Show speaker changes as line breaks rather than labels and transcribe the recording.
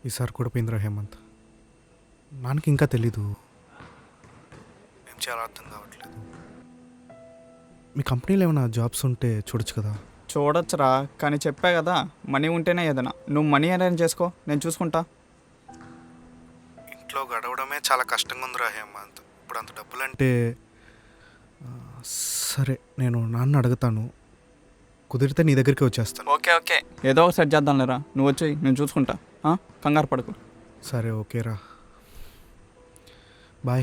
ఈసారి కూడా పోయిందిరా హేమంత్. నాన్నకి ఇంకా తెలీదు. ఏం చేయాలో అర్థం కావట్లేదు. మీ కంపెనీలో ఏమైనా జాబ్స్ ఉంటే చూడొచ్చు కదా.
చూడొచ్చురా, కానీ చెప్పా కదా, మనీ ఉంటేనే ఏదైనా. నువ్వు మనీ అరేంజ్ చేసుకో, నేను చూసుకుంటా.
ఇంట్లో గడవడమే చాలా కష్టంగా ఉందిరా హేమంత్. ఇప్పుడు అంత డబ్బులంటే సరే, నేను నాన్న అడుగుతాను. కుదిరితే నీ దగ్గరికి వచ్చేస్తాను.
ఓకే, ఏదో ఒక సెట్ చేద్దాం లేరా. నువ్వు వచ్చి నేను చూసుకుంటా. కంగారు పడకు.
సరే, ఓకేరా.